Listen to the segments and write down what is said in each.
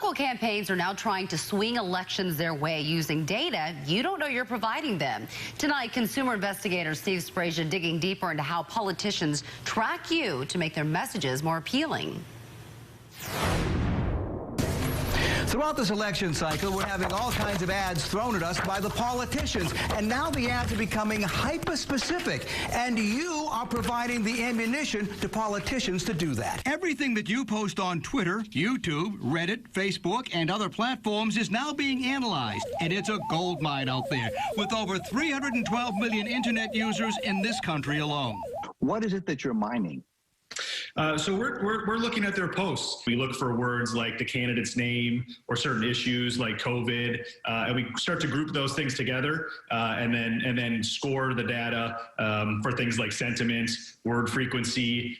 Political campaigns are now trying to swing elections their way using data you don't know you're providing them. Tonight, consumer investigator Steve Sprague digging deeper into how politicians track you to make their messages more appealing. Throughout this election cycle, we're having all kinds of ads thrown at us by the politicians. And now the ads are becoming hyper-specific. And you are providing the ammunition to politicians to do that. Everything that you post on Twitter, YouTube, Reddit, Facebook, and other platforms is now being analyzed. And it's a gold mine out there, with over 312 million internet users in this country alone. What is it that you're mining? So we're looking at their posts. We look for words like the candidate's name or certain issues like COVID, and we start to group those things together and then score the data for things like sentiment, word frequency,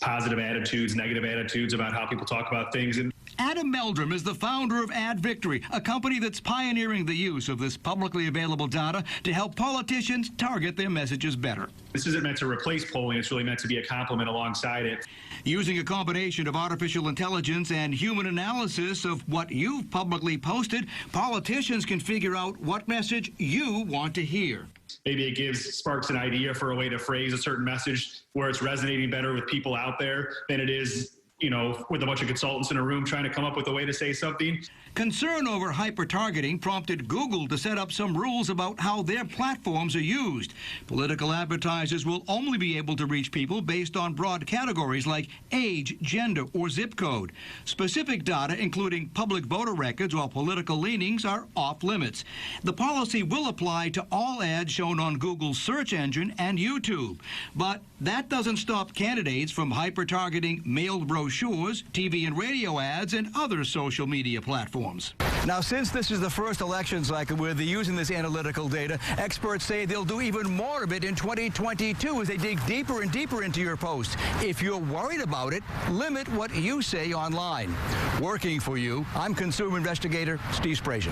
positive attitudes, negative attitudes about how people talk about things. And Adam Meldrum is the founder of AdVictory, a company that's pioneering the use of this publicly available data to help politicians target their messages better. This isn't meant to replace polling. It's really meant to be a complement alongside it. Using a combination of artificial intelligence and human analysis of what you've publicly posted, politicians can figure out what message you want to hear. Maybe it sparks an idea for a way to phrase a certain message where it's resonating better with people out there than it is, you know, with a bunch of consultants in a room trying to come up with a way to say something. Concern over hyper-targeting prompted Google to set up some rules about how their platforms are used. Political advertisers will only be able to reach people based on broad categories like age, gender, or zip code. Specific data, including public voter records or political leanings, are off limits. The policy will apply to all ads shown on Google's search engine and YouTube. But that doesn't stop candidates from hyper-targeting mailed brochures, TV and radio ads, and other social media platforms. Now, since this is the first election cycle where they're using this analytical data, experts say they'll do even more of it in 2022 as they dig deeper and deeper into your posts. If you're worried about it, limit what you say online. Working for you, I'm consumer investigator Steve Sprague.